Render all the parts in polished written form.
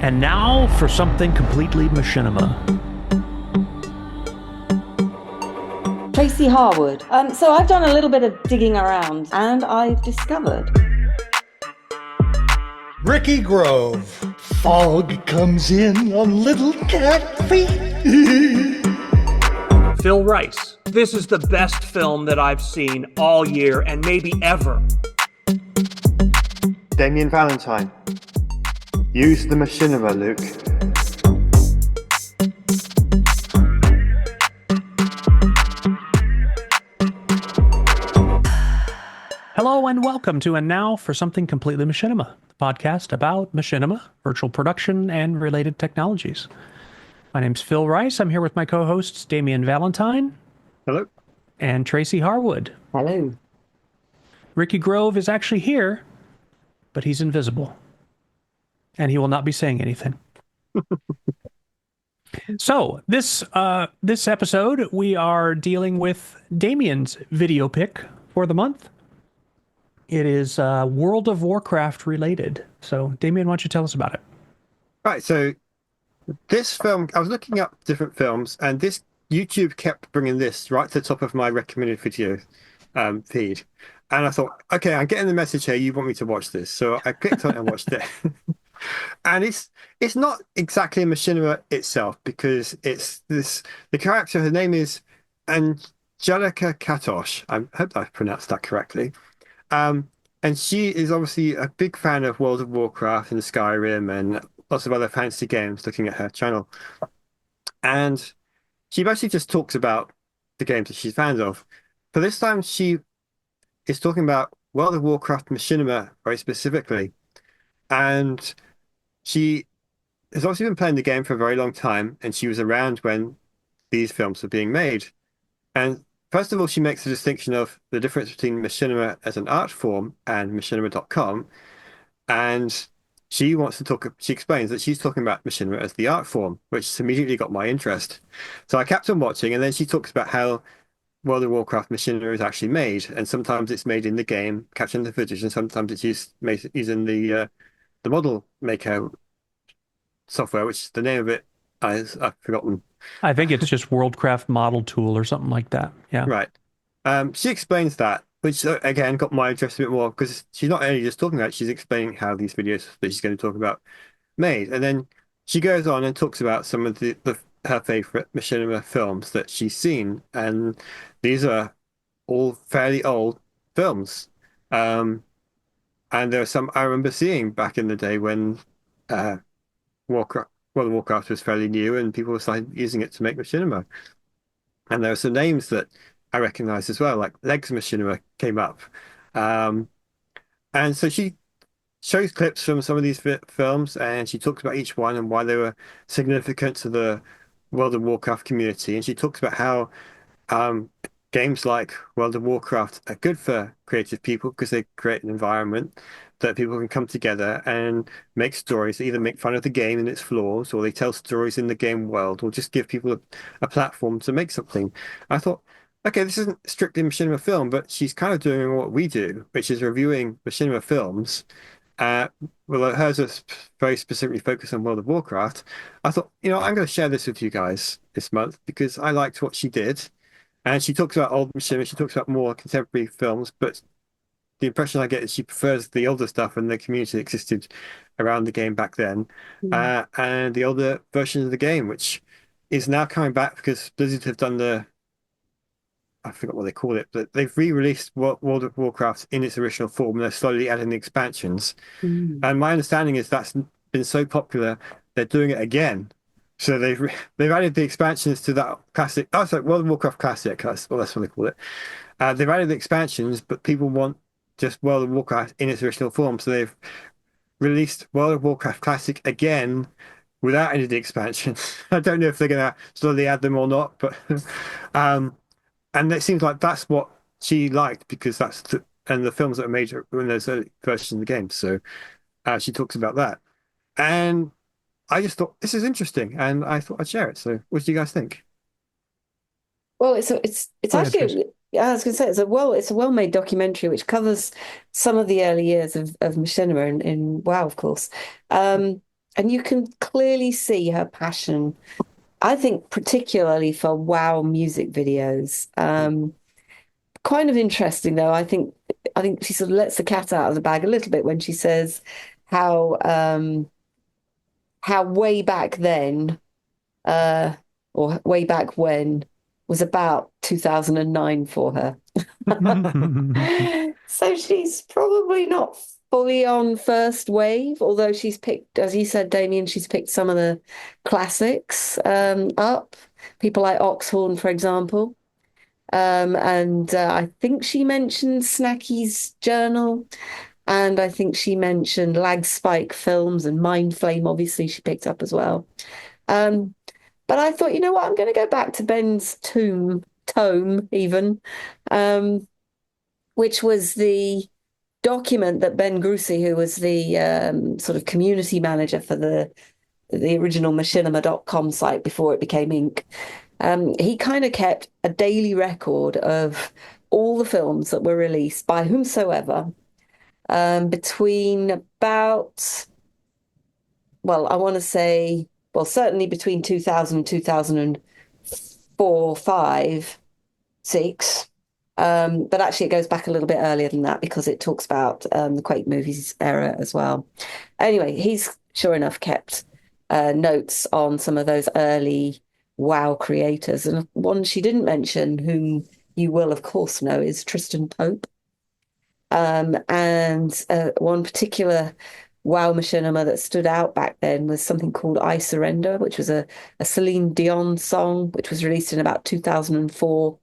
And now for something completely machinima. Tracy Harwood. So I've done a little bit of digging around and I've discovered. Ricky Grove. Fog comes in on little cat feet. Phil Rice. This is the best film that I've seen all year and maybe ever. Damien Valentine. Use the machinima, Luke. Hello and welcome to And Now for Something Completely Machinima, the podcast about machinima, virtual production, and related technologies. My name's Phil Rice. I'm here with my co-hosts Damien Valentine. Hello. And Tracy Harwood. Hello. Ricky Grove is actually here, but he's invisible. And he will not be saying anything. So, this episode, we are dealing with Damien's video pick for the month. It is World of Warcraft related. So, Damien, why don't you tell us about it? Right, so this film, I was looking up different films, and this YouTube kept bringing this right to the top of my recommended video feed. And I thought, okay, I'm getting the message here, you want me to watch this. So I clicked on it and watched it. And it's not exactly a machinima itself, because it's the character, her name is Angelikatosh. I hope I've pronounced that correctly. And she is obviously a big fan of World of Warcraft and Skyrim and lots of other fantasy games, looking at her channel. And she basically just talks about the games that she's fans of. But this time she is talking about World of Warcraft machinima very specifically. And she has obviously been playing the game for a very long time, and she was around when these films were being made. And first of all, she makes a distinction of the difference between machinima as an art form and machinima.com. And she explains that she's talking about machinima as the art form, which immediately got my interest. So I kept on watching, and then she talks about how World of Warcraft machinima is actually made, and sometimes it's made in the game, capturing the footage, and sometimes it's using the model maker software, which the name of it I've forgotten. I think it's just Worldcraft Model Tool or something like that. Yeah. Right. She explains that, which again got my interest a bit more, because she's not only just talking about it, she's explaining how these videos that she's going to talk about made. And then she goes on and talks about some of her favorite machinima films that she's seen. And these are all fairly old films. And there are some I remember seeing back in the day when World of Warcraft was fairly new and people started using it to make machinima. And there are some names that I recognize as well, like Legs Machinima came up. And so she shows clips from some of these films, and she talks about each one and why they were significant to the World of Warcraft community. And she talks about how games like World of Warcraft are good for creative people because they create an environment that people can come together and make stories, either make fun of the game and its flaws, or they tell stories in the game world, or just give people a platform to make something. I thought, okay, this isn't strictly a machinima film, but she's kind of doing what we do, which is reviewing machinima films. Well, hers is very specifically focused on World of Warcraft. I thought, I'm going to share this with you guys this month because I liked what she did. And she talks about old machinima, she talks about more contemporary films, but the impression I get is she prefers the older stuff and the community that existed around the game back then, and the older version of the game, which is now coming back because Blizzard have done I forgot what they call it, but they've re-released World of Warcraft in its original form, and they're slowly adding the expansions. And my understanding is that's been so popular, they're doing it again. So they've added the expansions to that classic. Oh, sorry, World of Warcraft Classic. That's what they call it. They've added the expansions, but people want just World of Warcraft in its original form. So they've released World of Warcraft Classic again without any of the expansions. I don't know if they're going to slowly add them or not, but and it seems like that's what she liked, because and the films that were made when there's early versions of the game. So she talks about that, and I just thought this is interesting, and I thought I'd share it. So, what do you guys think? Well, it's actually, I was going to say, it's a well-made documentary which covers some of the early years of machinima in WoW, of course. and you can clearly see her passion. I think particularly for WoW music videos. Kind of interesting though. I think she sort of lets the cat out of the bag a little bit when she says how way back then uh, or way back when was about 2009 for her. So she's probably not fully on first wave, although she's picked, as you said, Damien, she's picked some of the classics up. People like Oxhorn, for example. And I think she mentioned Snacky's Journal, and I think she mentioned Lag Spike Films and Mind Flame, obviously, she picked up as well. Um, but I thought, you know what, I'm going to go back to Ben's tome even, um, which was the document that Ben Grucy, who was the sort of community manager for the original machinima.com site before it became Inc. He kind of kept a daily record of all the films that were released by whomsoever between about, well, I want to say, well, certainly between 2000 and 2004, 5, 6. But actually, it goes back a little bit earlier than that because it talks about the Quake movies era as well. Anyway, he's sure enough kept notes on some of those early WoW creators. And one she didn't mention, whom you will, of course, know, is Tristan Pope. And one particular WoW machinima that stood out back then was something called I Surrender, which was a Celine Dion song, which was released in about 2004.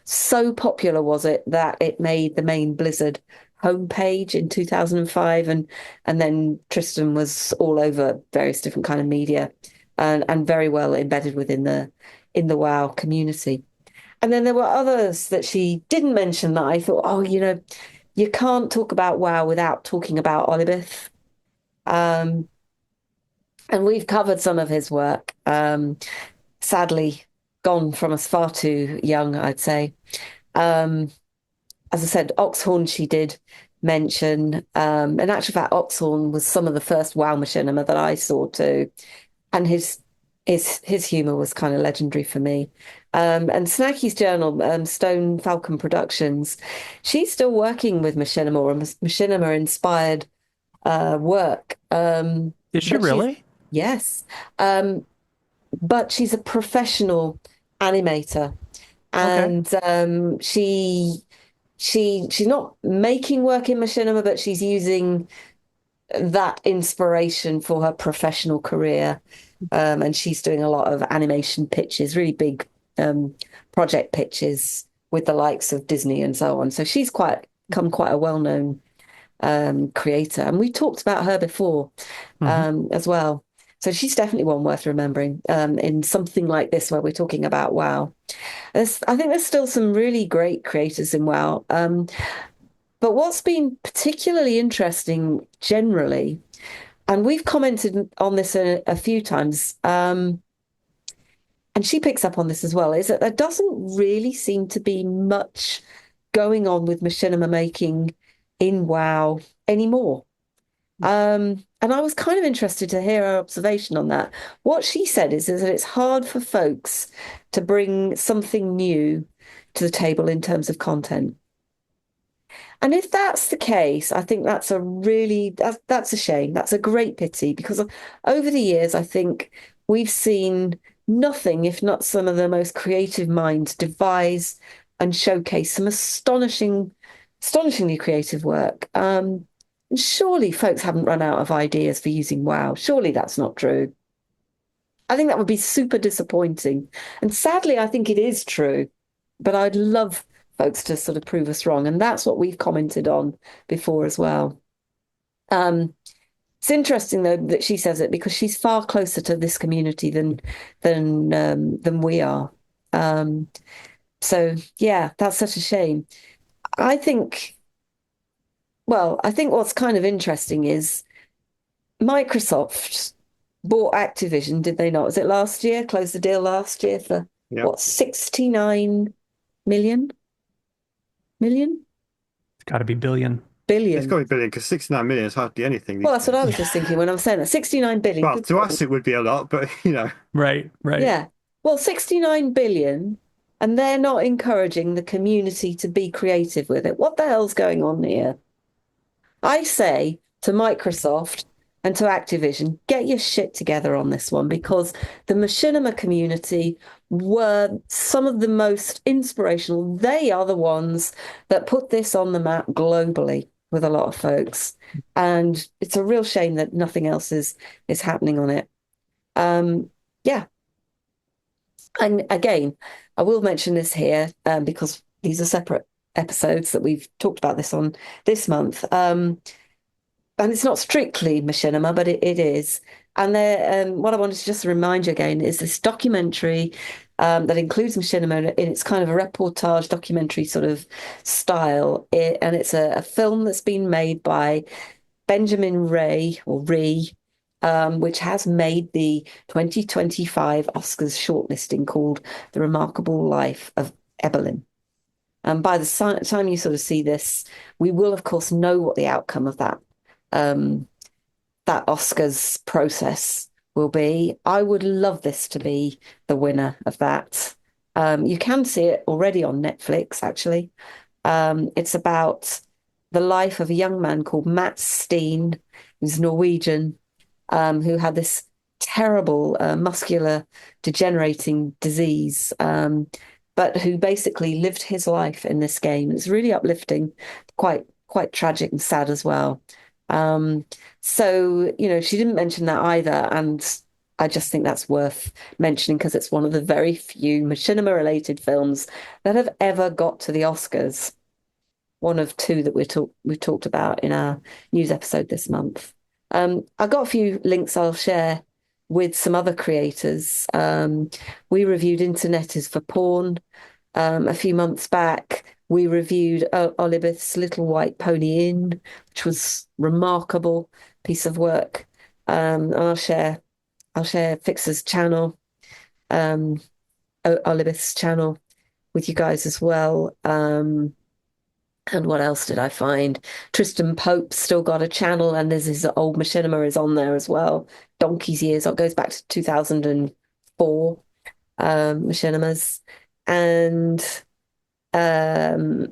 So popular was it that it made the main Blizzard homepage in 2005, and then Tristan was all over various different kind of media, and very well embedded within the WoW community. And then there were others that she didn't mention that I thought, oh, you can't talk about WoW without talking about Olibeth. And we've covered some of his work. Sadly, gone from us far too young, I'd say. As I said, Oxhorn she did mention. In actual fact, Oxhorn was some of the first WoW machinima that I saw too, and his humor was kind of legendary for me. And Snacky's Journal, Stone Falcon Productions, she's still working with machinima or machinima inspired work. Is she really? Yes. But she's a professional animator, Okay. and she's not making work in machinima, but she's using that inspiration for her professional career. And she's doing a lot of animation pitches, really big project pitches with the likes of Disney and so on. So she's become quite a well-known creator, and we talked about her before as well. So she's definitely one worth remembering in something like this where we're talking about WoW. I think there's still some really great creators in WoW. But what's been particularly interesting generally, and we've commented on this a few times, and she picks up on this as well, is that there doesn't really seem to be much going on with machinima making in WoW anymore. And I was kind of interested to hear her observation on that. What she said is that it's hard for folks to bring something new to the table in terms of content. And if that's the case, I think that's a shame. That's a great pity because over the years, I think we've seen nothing, if not some of the most creative minds devise and showcase some astonishingly creative work. Surely folks haven't run out of ideas for using WoW. Surely that's not true. I think that would be super disappointing. And sadly, I think it is true. But I'd love folks to sort of prove us wrong. And that's what we've commented on before as well. It's interesting though that she says it because she's far closer to this community than we are. So yeah, that's such a shame. I think what's kind of interesting is Microsoft bought Activision, did they not? Was it last year? Closed the deal last year for what, 69 million? It's got to be billion. billion. It's got to be billion because 69 million is hardly anything. Well, that's what I was just thinking when I'm saying that. 69 billion. Well, Good to God. us it would be a lot, but Right. Yeah. Well, 69 billion, and they're not encouraging the community to be creative with it. What the hell's going on here? I say to Microsoft and to Activision, get your shit together on this one, because the Machinima community were some of the most inspirational. They are the ones that put this on the map globally with a lot of folks. And it's a real shame that nothing else is happening on it. Yeah. And again, I will mention this here because these are separate episodes that we've talked about this on this month. And it's not strictly Machinima, but it is. And there, what I wanted to just remind you again is this documentary that includes Machinima in its kind of a reportage documentary sort of style. And it's a film that's been made by Benjamin Ray, or Ree, which has made the 2025 Oscars shortlisting, called The Remarkable Life of Evelyn. And by the time you sort of see this, we will, of course, know what the outcome of that Oscars process will be. I would love this to be the winner of that. You can see it already on Netflix, actually. It's about the life of a young man called Matt Steen, who's Norwegian, who had this terrible muscular degenerating disease, but who basically lived his life in this game. It's really uplifting, quite tragic and sad as well. So, she didn't mention that either. And I just think that's worth mentioning because it's one of the very few Machinima related films that have ever got to the Oscars. One of two that we talked about in our news episode this month. I've got a few links I'll share with some other creators. We reviewed Internet is for Porn a few months back. We reviewed Olibeth's Little White Pony Inn, which was remarkable piece of work. And I'll share Fixer's channel, Olibeth's channel, with you guys as well. And what else did I find? Tristan Pope's still got a channel, and there's his old Machinima is on there as well. Donkey's years. It goes back to 2004 Machinimas. And I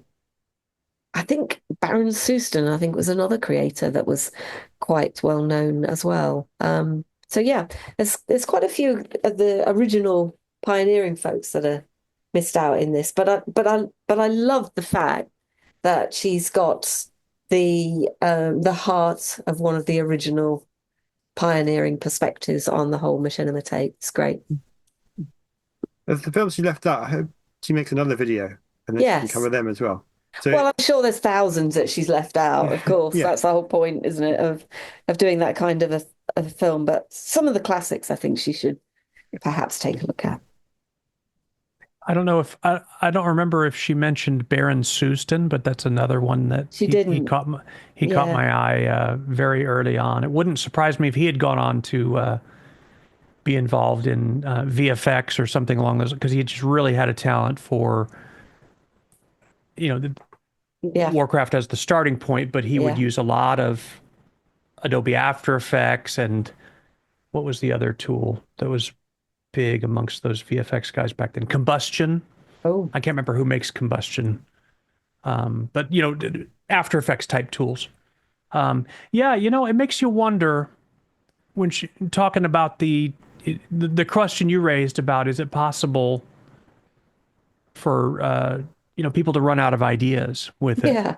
think Baron Souston, was another creator that was quite well known as well. So yeah, there's quite a few of the original pioneering folks that are missed out in this. But I love the fact that she's got the heart of one of the original pioneering perspectives on the whole Machinima tape. It's great. Of the films she left out, I hope she makes another video and then she can cover them as well. So, well, I'm sure there's thousands that she's left out, of course. Yeah. That's the whole point, isn't it, of doing that kind of a film. But some of the classics I think she should perhaps take a look at. I don't know if I don't remember if she mentioned Baron Souston, but that's another one that She didn't. He caught my eye very early on. It wouldn't surprise me if he had gone on to be involved in VFX or something along those, because he just really had a talent for, Warcraft as the starting point, but he would use a lot of Adobe After Effects, and what was the other tool that was big amongst those VFX guys back then? Combustion. Oh, I can't remember who makes Combustion, but After Effects type tools. It makes you wonder when talking about the question you raised about, is it possible for people to run out of ideas with it? yeah.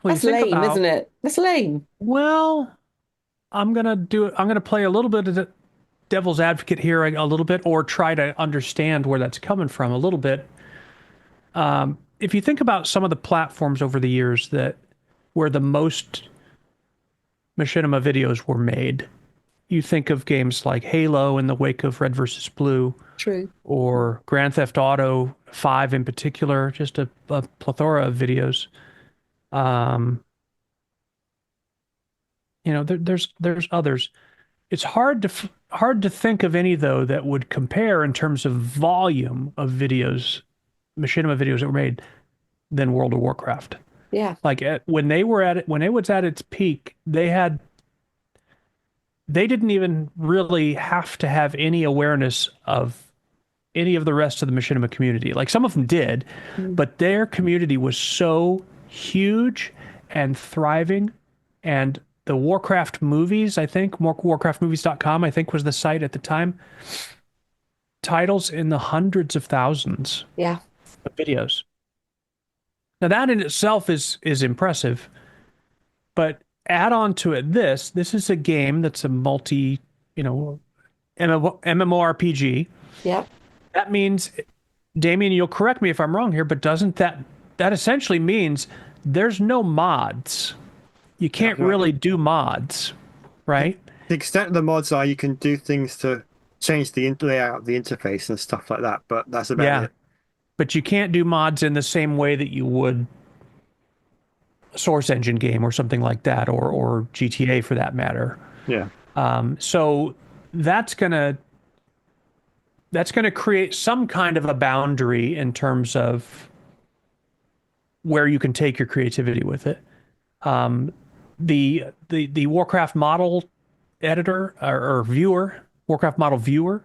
Well, That's lame, isn't it? That's lame. Well, I'm gonna play a little bit of the devil's advocate here a little bit, or try to understand where that's coming from a little bit. If you think about some of the platforms over the years where the most Machinima videos were made, you think of games like Halo in the wake of Red versus Blue. True. Or Grand Theft Auto 5 in particular, just a plethora of videos. There's others. It's hard to think of any, though, that would compare in terms of volume of videos, Machinima videos that were made, than World of Warcraft. Yeah. Like when they were at it, when it was at its peak, they didn't even really have to have any awareness of any of the rest of the machinima community. Like some of them did, Mm. but their community was so huge and thriving. And the Warcraft movies, I think, warcraftmovies.com, I think was the site at the time, titles in the hundreds of thousands Yeah. of videos. Now that in itself is impressive, but add on to it this is a game that's a multi, you know, MMORPG. Yeah. That means, Damien, you'll correct me if I'm wrong here, but doesn't that essentially means there's no mods. You can't Yeah, right. really do mods, right? The extent of the mods are you can do things to change the layout of the interface and stuff like that, but that's about Yeah. it. But you can't do mods in the same way that you would a Source Engine game or something like that, or GTA for that matter. Yeah. So that's gonna create some kind of a boundary in terms of where you can take your creativity with it. Um, the Warcraft model editor or viewer, Warcraft model viewer,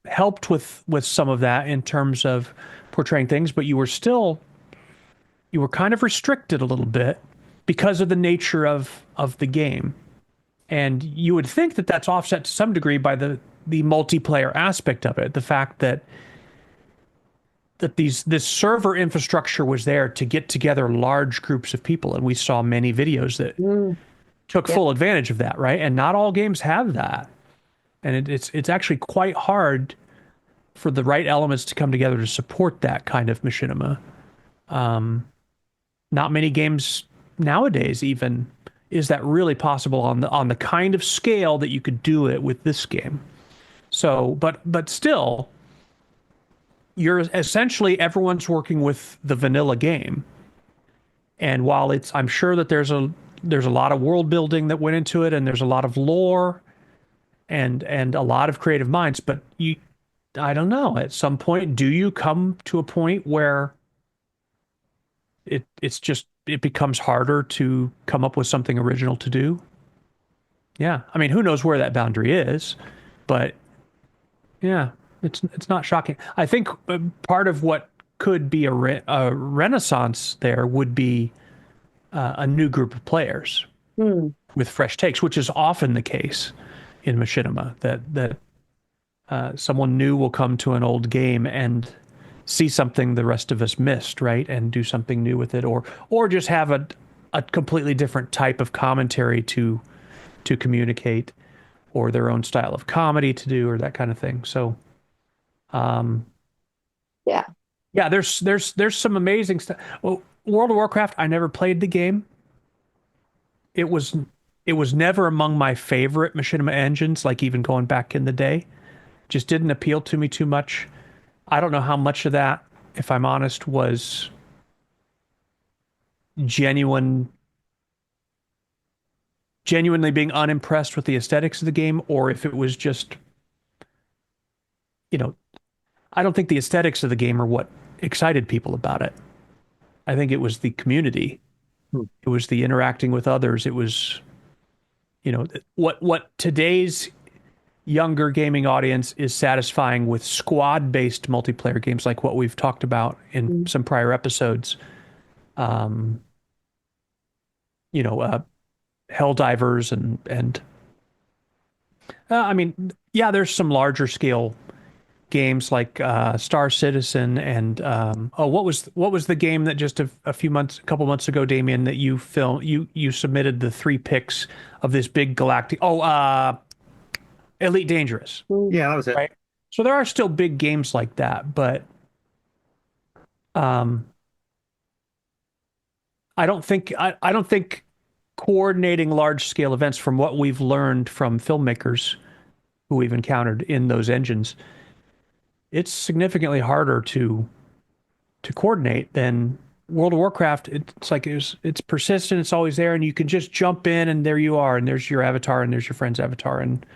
helped with some of that in terms of portraying things, but you were kind of restricted a little bit because of the nature of the game. And you would think that that's offset to some degree by the multiplayer aspect of it, the fact that this server infrastructure was there to get together large groups of people, and we saw many videos that Mm. took Yep. full advantage of that, right? And not all games have that, and it's actually quite hard for the right elements to come together to support that kind of machinima. Not many games nowadays even is that really possible on the kind of scale that you could do it with this game. So, but still, you're essentially everyone's working with the vanilla game. And while I'm sure that there's a lot of world building that went into it, and there's a lot of lore and a lot of creative minds, but I don't know, at some point, do you come to a point where it becomes harder to come up with something original to do? Yeah. I mean, who knows where that boundary is, but yeah, it's not shocking. I think part of what could be a renaissance there would be a new group of players Mm. with fresh takes, which is often the case in machinima, that someone new will come to an old game and see something the rest of us missed, right? And do something new with it, or just have a completely different type of commentary to communicate, or their own style of comedy to do, or that kind of thing. So, Yeah. yeah, there's some amazing stuff. Well, World of Warcraft, I never played the game. It was it was never among my favorite machinima engines, like even going back in the day. Just didn't appeal to me too much. I don't know how much of that, if I'm honest, was genuine genuinely being unimpressed with the aesthetics of the game, or if it was just, you know, I don't think the aesthetics of the game are what excited people about it. I think it was the community. Hmm. It was the interacting with others. It was, what today's younger gaming audience is satisfying with squad-based multiplayer games like what we've talked about in Mm. some prior episodes. Um, Helldivers and I mean, yeah, there's some larger scale games like Star Citizen and what was the game that just a couple months ago, Damien, that you submitted the 3 picks of this big galactic Elite Dangerous, Mm. Yeah, that was it. right? So there are still big games like that, but um, I don't think coordinating large scale events, from what we've learned from filmmakers who we've encountered in those engines, it's significantly harder to coordinate than World of Warcraft. It's like it's persistent, it's always there, and you can just jump in and there you are, and there's your avatar and there's your friend's avatar, and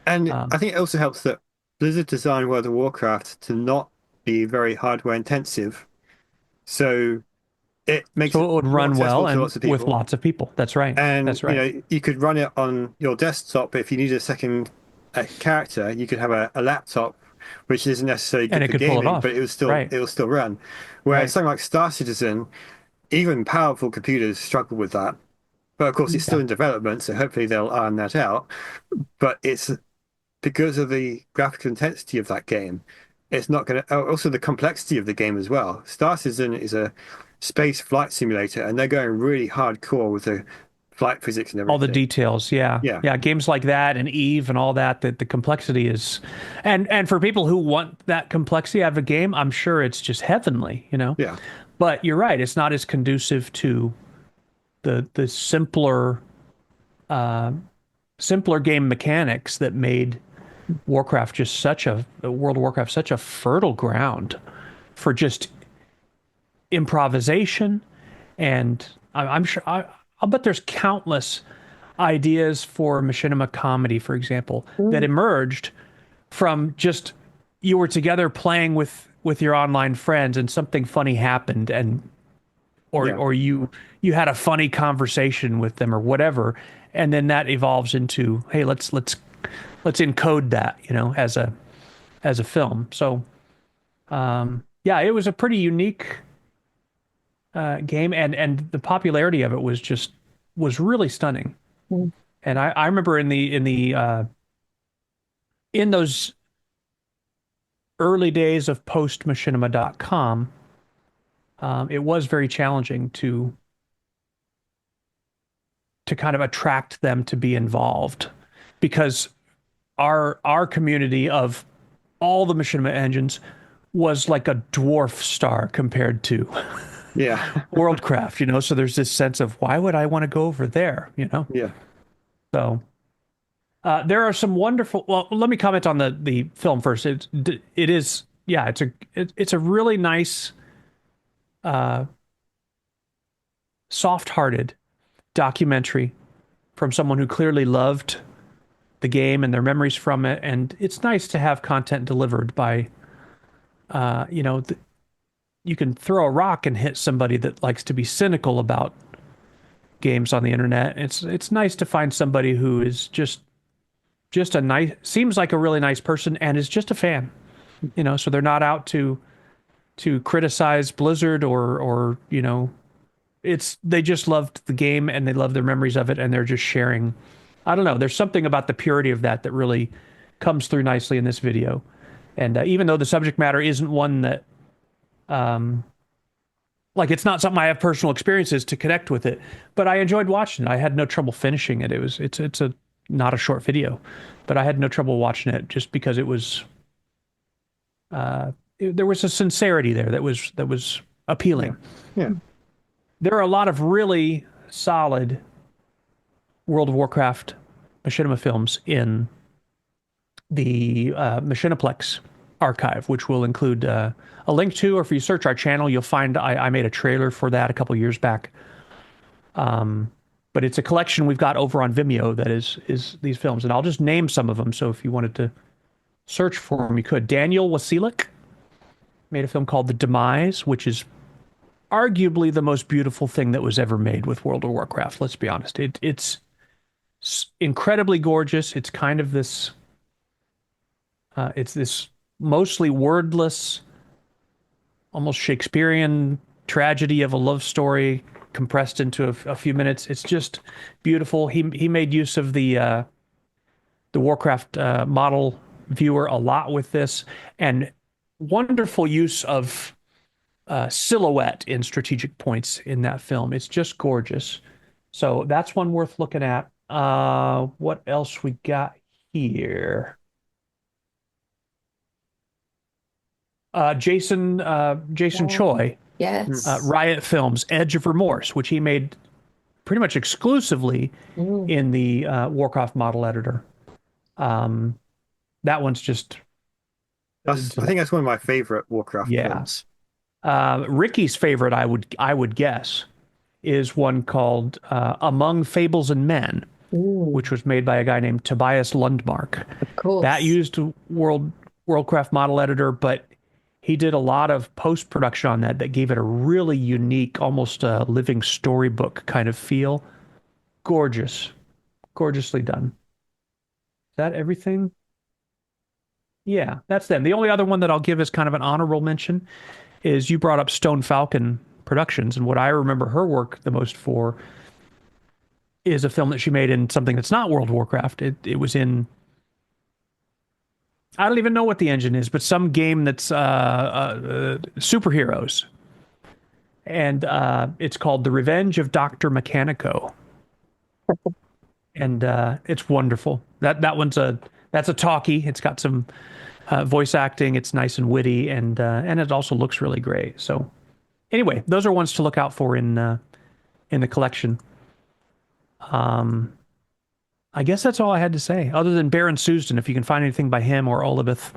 And um, I think it also helps that Blizzard designed World of Warcraft to not be very hardware intensive. So it makes So it it would more run well accessible to and lots of with people. lots of people. That's right. And That's right. you could run it on your desktop, but if you need a second character, you could have a laptop, which isn't necessarily And good it for could pull it gaming, off. but Right. it will still run. Whereas Right. something like Star Citizen, even powerful computers struggle with that. But of course, it's still Yeah. in development, so hopefully they'll iron that out. But it's because of the graphical intensity of that game, it's not going to. Also, the complexity of the game as well. Star Citizen is a space flight simulator, and they're going really hardcore with the flight physics and All the everything. details. Yeah. Yeah, Yeah. Games like that and Eve and all that, the complexity is, and for people who want that complexity out of a game, I'm sure it's just heavenly, you know? yeah, But you're right. It's not as conducive to the simpler game mechanics that made Warcraft just such a World of Warcraft such a fertile ground for just improvisation. And I'm sure I'll bet there's countless ideas for machinima comedy, for example, that Mm. emerged from just you were together playing with your online friends and something funny happened and yeah, or you had a funny conversation with them or whatever, and then that evolves into, hey, let's encode that, you know, as a film. So yeah, it was a pretty unique game, and the popularity of it was really stunning. Mm. And I remember in those early days of post machinima.com, it was very challenging to kind of attract them to be involved because our community of all the machinima engines was like a dwarf star compared to yeah, Worldcraft, you know. So there's this sense of why would I want to go over there, you know? yeah. So there are some wonderful. Well, let me comment on the film first. It is, yeah, it's a really nice, uh, soft-hearted documentary from someone who clearly loved the game and their memories from it. And it's nice to have content delivered by, you know, you can throw a rock and hit somebody that likes to be cynical about games on the internet. It's nice to find somebody who is just a nice, seems like a really nice person and is just a fan, you know, so they're not out to criticize Blizzard or, you know, they just loved the game and they love their memories of it and they're just sharing. I don't know. There's something about the purity of that that really comes through nicely in this video. And even though the subject matter isn't one that, like, it's not something I have personal experiences to connect with it, but I enjoyed watching it. I had no trouble finishing it. It's a not a short video, but I had no trouble watching it just because it was, there was a sincerity there that was appealing. Yeah. There are a lot of really solid World of Warcraft machinima films in the Machiniplex archive, which will include a link to, or if you search our channel, you'll find I made a trailer for that a couple years back. But it's a collection we've got over on Vimeo that is these films, and I'll just name some of them. So if you wanted to search for them, you could. Daniel Wasilek made a film called The Demise, which is arguably the most beautiful thing that was ever made with World of Warcraft. Let's be honest. It's incredibly gorgeous. It's kind of this, it's this mostly wordless, almost Shakespearean tragedy of a love story compressed into a few minutes. It's just beautiful. He made use of the Warcraft model viewer a lot with this, and wonderful use of silhouette in strategic points in that film. It's just gorgeous. So that's one worth looking at. What else we got here? Jason Yeah. Choi, Yes. Riot Films, Edge of Remorse, which he made pretty much exclusively Mm. in the Warcraft model editor. That one's just I think that's one of my favorite Warcraft yeah. films. Ricky's favorite, I would guess, is one called Among Fables and Men, Ooh, which was made by a guy named Tobias Lundmark. of course. That used Worldcraft model editor, but he did a lot of post-production on that gave it a really unique, almost a living storybook kind of feel. Gorgeous. Gorgeously done. Is that everything? Yeah, that's them. The only other one that I'll give as kind of an honorable mention is you brought up Stone Falcon Productions, and what I remember her work the most for is a film that she made in something that's not World of Warcraft. It was in, I don't even know what the engine is, but some game that's superheroes. And it's called The Revenge of Dr. Mechanico. And it's wonderful. That's a talkie. It's got some voice acting. It's nice and witty, and it also looks really great. So anyway, those are ones to look out for in the collection. I guess that's all I had to say, other than Baron Susan. If you can find anything by him or Olibeth,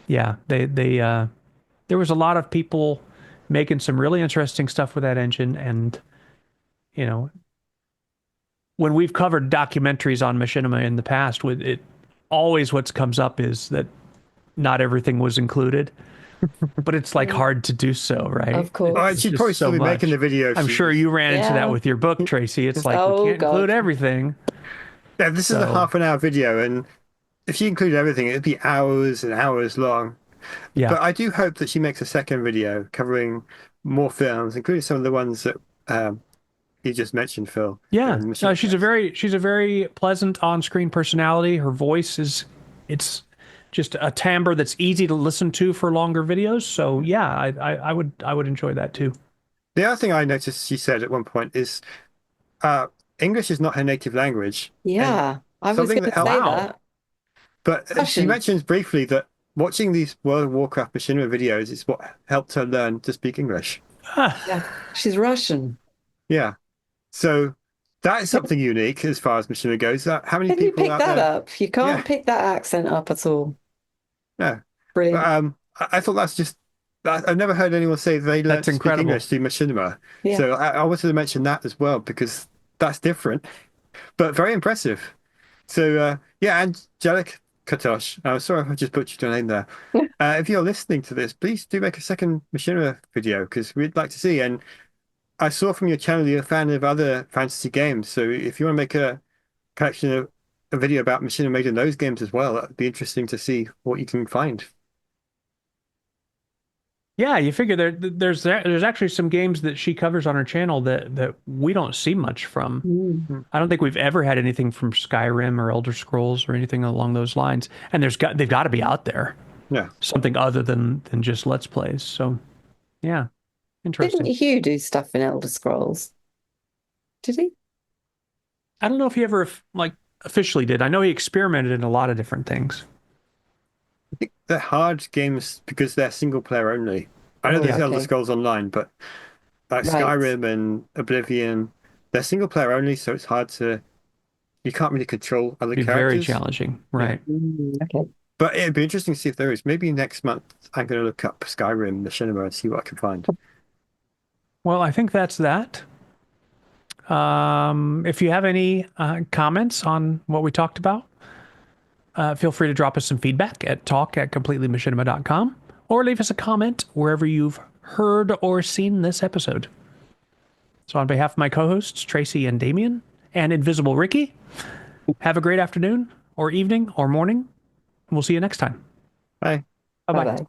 yeah, they there was a lot of people making some really interesting stuff with that engine, and you know, when we've covered documentaries on Machinima in the past, with it, always what comes up is that not everything was included, but it's like hard to do so, right? Of course. Oh, It's she'd just probably still be so making the much. video. I'm sure you ran into that Yeah. with your book, Tracy. It's like we Oh, can't God. include everything. Yeah, this is a So- half-an-hour video, and if she included everything, it'd be hours and hours long. Yeah. But I do hope that she makes a second video covering more films, including some of the ones that you just mentioned, Phil. Yeah, And no, she's a very pleasant on-screen personality. Her voice it's just a timbre that's easy to listen to for longer videos. So yeah, I would enjoy that too. The other thing I noticed she said at one point is English is not her native language. Yeah, I was something going to that- say Wow. that. But she Russian. mentions briefly that watching these World of Warcraft Machinima videos is what helped her learn to speak English. Yeah, she's Russian. Yeah. So that is something unique as far as Machinima goes. How many Can you people pick out that there? up? You can't Yeah. pick that accent up at all. No. Brilliant. But, I thought that's just. I've never heard anyone say they learned That's to speak incredible. English through Machinima. Yeah. So I wanted to mention that as well because that's different, but very impressive. So yeah, Angelikatosh. Sorry if I just butchered your name there. If you're listening to this, please do make a second Machinima video because we'd like to see. And I saw from your channel you're a fan of other fantasy games. So if you want to make a collection of a video about Machinima made in those games as well, that'd be interesting to see what you can find. Yeah, you figure there's actually some games that she covers on her channel that we don't see much from. Mm. I don't think we've ever had anything from Skyrim or Elder Scrolls or anything along those lines. And they've got to be out there. Yeah. Something other than just Let's Plays. So yeah, interesting. Didn't Hugh do stuff in Elder Scrolls? Did he? I don't know if he ever like officially did. I know he experimented in a lot of different things. I think they're hard games because they're single player only. I know Oh, there's Elder okay. Scrolls Online, but like Right. Skyrim and Oblivion, they're single player only, so it's hard to. You can't really control other Be very characters. challenging, right? Okay. But it'd be interesting to see if there is. Maybe next month I'm going to look up Skyrim Machinima and see what I can find. Well, I think that's that. If you have any comments on what we talked about, feel free to drop us some feedback at talk@completelymachinima.com or leave us a comment wherever you've heard or seen this episode. So on behalf of my co-hosts, Tracy and Damien, and Invisible Ricky, have a great afternoon or evening or morning. We'll see you next time. Bye. Bye-bye. Bye-bye.